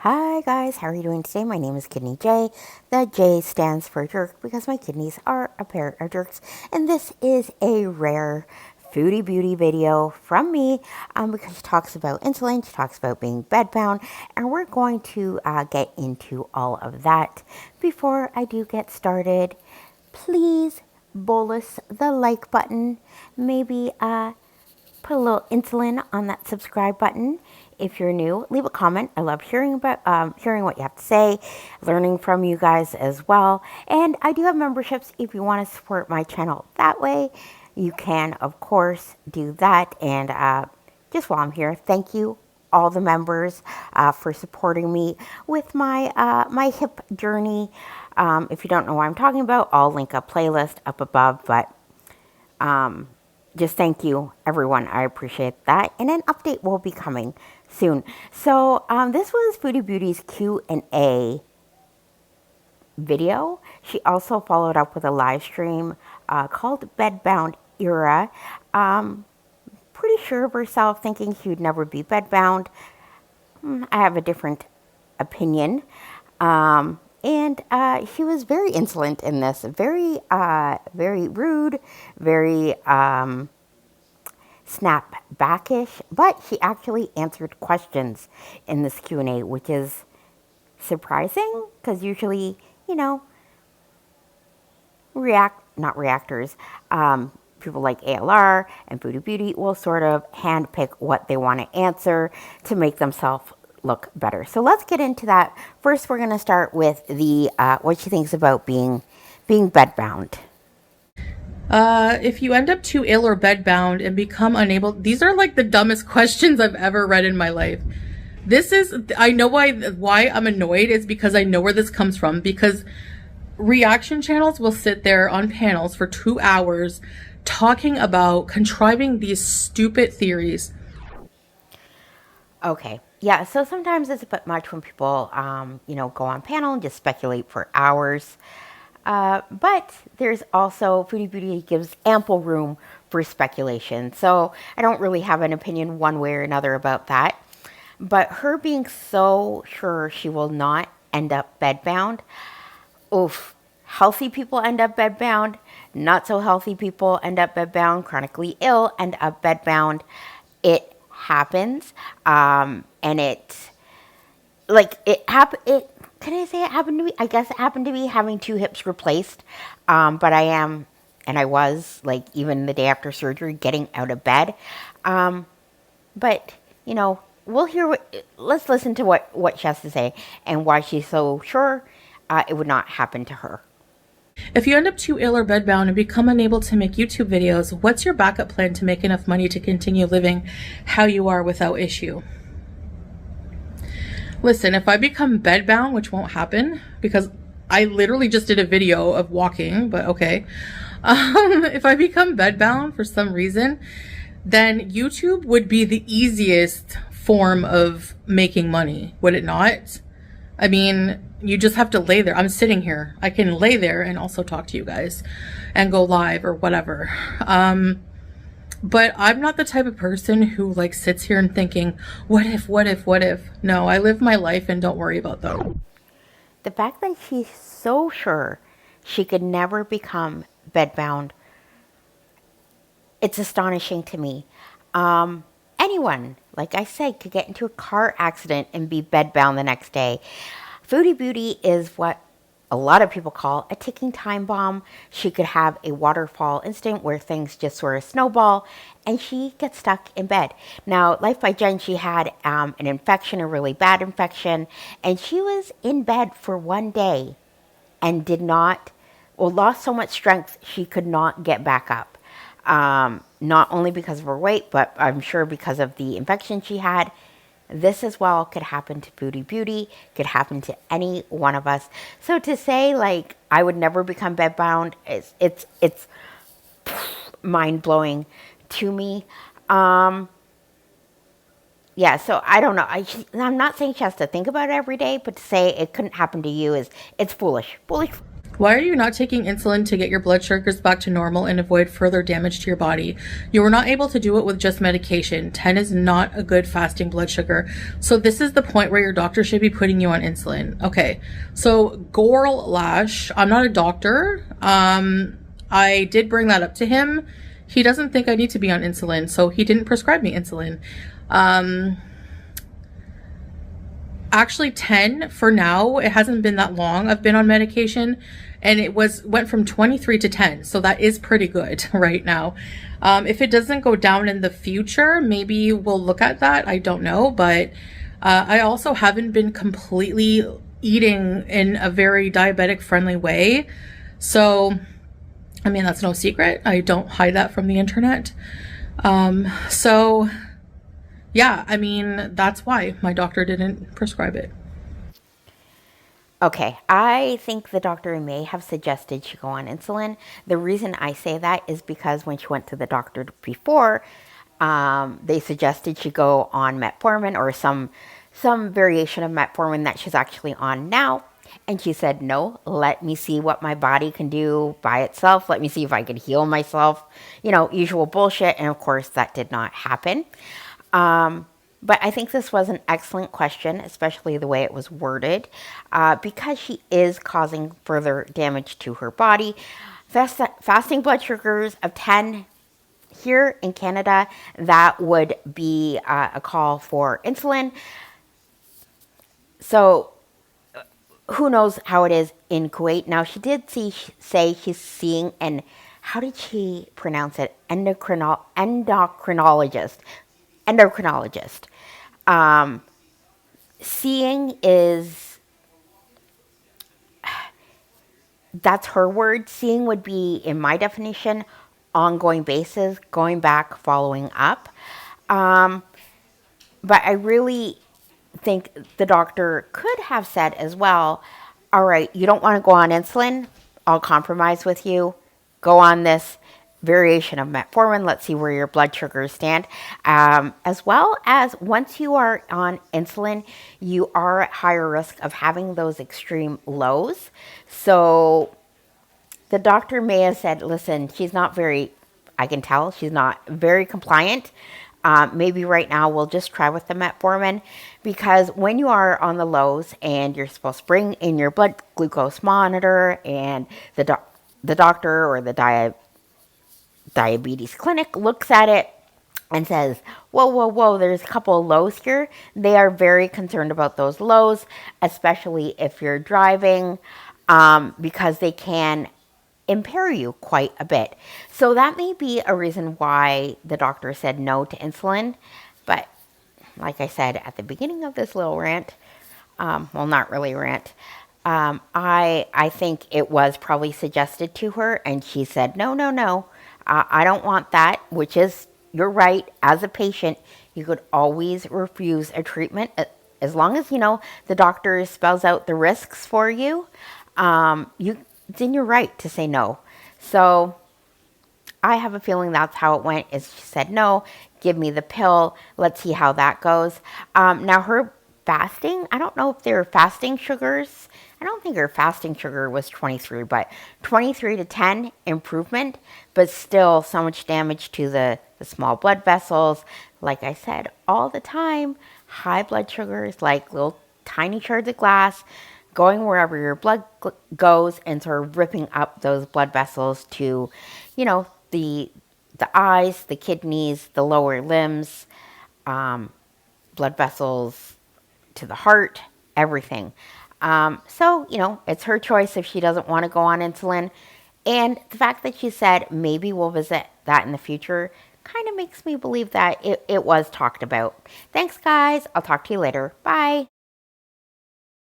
Hi guys, how are you doing today? My name is Kidneyjay. The J stands for jerk because my kidneys are a pair of jerks. And this is a rare Foodie Beauty video from me because she talks about insulin, she talks about being bedbound, and we're going to get into all of that. Before I do get started, please bolus the like button, maybe put a little insulin on that subscribe button. If you're new, leave a comment. I love hearing what you have to say, learning from you guys as well. And I do have memberships if you want to support my channel that way. You can, of course, do that. And just while I'm here, thank you all the members for supporting me with my hip journey. If you don't know what I'm talking about, I'll link a playlist up above. But just thank you, everyone. I appreciate that. And an update will be coming soon. So this was Foodie Beauty's Q&A video. She also followed up with a live stream called Bedbound Era. Pretty sure of herself, thinking she would never be bedbound. I have a different opinion. And she was very insolent in this, very rude, very snap-backish, but she actually answered questions in this Q&A, which is surprising, because usually, not reactors, people like ALR and Foodie Beauty will sort of handpick what they want to answer to make themselves look better. So let's get into that. First, we're going to start with the what she thinks about being bedbound. If you end up too ill or bedbound and become unable, these are like the dumbest questions I've ever read in my life. I know why I'm annoyed is because I know where this comes from, because reaction channels will sit there on panels for 2 hours talking about contriving these stupid theories. Okay. Yeah, so sometimes it's a bit much when people, go on panel and just speculate for hours. But there's also, Foodie Beauty gives ample room for speculation. So I don't really have an opinion one way or another about that. But her being so sure she will not end up bedbound, oof. Healthy people end up bedbound. Not so healthy people end up bedbound. Chronically ill end up bedbound. It happens. And can I say it happened to me? I guess it happened to me having 2 hips replaced. But I was, like, even the day after surgery, getting out of bed. But, let's listen to what she has to say and why she's so sure it would not happen to her. If you end up too ill or bedbound and become unable to make YouTube videos, what's your backup plan to make enough money to continue living how you are without issue? Listen, if I become bedbound, which won't happen because I literally just did a video of walking, but okay. If I become bedbound for some reason, then YouTube would be the easiest form of making money, would it not? I mean, you just have to lay there. I'm sitting here. I can lay there and also talk to you guys and go live or whatever. But I'm not the type of person who like sits here and thinking, what if? No, I live my life and don't worry about that. The fact that she's so sure she could never become bedbound, it's astonishing to me. Anyone, like I said, could get into a car accident and be bedbound the next day. Foodie Beauty is what a lot of people call a ticking time bomb. She could have a waterfall instant where things just sort of snowball and she gets stuck in bed. Now, Life by Jen, she had an infection, a really bad infection, and she was in bed for 1 day and lost so much strength she could not get back up. Not only because of her weight, but I'm sure because of the infection she had. This as well could happen to Foodie Beauty, could happen to any one of us. So to say, like, I would never become bedbound, it's mind-blowing to me. Yeah, so I don't know. I'm not saying she has to think about it every day, but to say it couldn't happen to you it's foolish. Foolish. Why are you not taking insulin to get your blood sugars back to normal and avoid further damage to your body? You were not able to do it with just medication. 10 is not a good fasting blood sugar. So this is the point where your doctor should be putting you on insulin. Okay. So Gorlash, I'm not a doctor. I did bring that up to him. He doesn't think I need to be on insulin, so he didn't prescribe me insulin. Actually 10 for now. It hasn't been that long I've been on medication, and it went from 23 to 10, so that is pretty good right now. If it doesn't go down in the future, maybe we'll look at that. I don't know, but I also haven't been completely eating in a very diabetic friendly way, so I mean, that's no secret. I don't hide that from the internet. So yeah, I mean, that's why my doctor didn't prescribe it. Okay, I think the doctor may have suggested she go on insulin. The reason I say that is because when she went to the doctor before, they suggested she go on metformin or some variation of metformin that she's actually on now. And she said, no, let me see what my body can do by itself. Let me see if I can heal myself. You know, usual bullshit. And of course, that did not happen. But I think this was an excellent question, especially the way it was worded, because she is causing further damage to her body. Fasting blood sugars of 10 here in Canada, that would be a call for insulin. So who knows how it is in Kuwait. Now, she did say she's seeing an, how did she pronounce it? Endocrinologist. Seeing is, that's her word. Seeing would be, in my definition, ongoing basis, going back, following up. But I really think the doctor could have said as well, all right, you don't want to go on insulin, I'll compromise with you. Go on this variation of metformin. Let's see where your blood sugars stand. As well as once you are on insulin, you are at higher risk of having those extreme lows. So the doctor may have said, listen, she's not very, I can tell she's not very compliant. Maybe right now we'll just try with the metformin, because when you are on the lows and you're supposed to bring in your blood glucose monitor, and the doctor or the diabetes clinic looks at it and says, whoa, there's a couple of lows here. They are very concerned about those lows, especially if you're driving, because they can impair you quite a bit. So that may be a reason why the doctor said no to insulin. But like I said at the beginning of this little rant, well, not really rant, I think it was probably suggested to her, and she said, no, I don't want that, which is, you're right, as a patient, you could always refuse a treatment as long as, you know, the doctor spells out the risks for you. It's in your right to say no. So I have a feeling that's how it went, is she said, no, give me the pill. Let's see how that goes. Now her fasting, I don't know if they were fasting sugars. I don't think her fasting sugar was 23, but 23 to 10 improvement, but still so much damage to the small blood vessels. Like I said, all the time, high blood sugars, like little tiny shards of glass, going wherever your blood goes and sort of ripping up those blood vessels to, you know, the eyes, the kidneys, the lower limbs, blood vessels to the heart, everything. So, you know, it's her choice if she doesn't want to go on insulin. And the fact that she said maybe we'll visit that in the future kind of makes me believe that it was talked about. Thanks, guys. I'll talk to you later. Bye.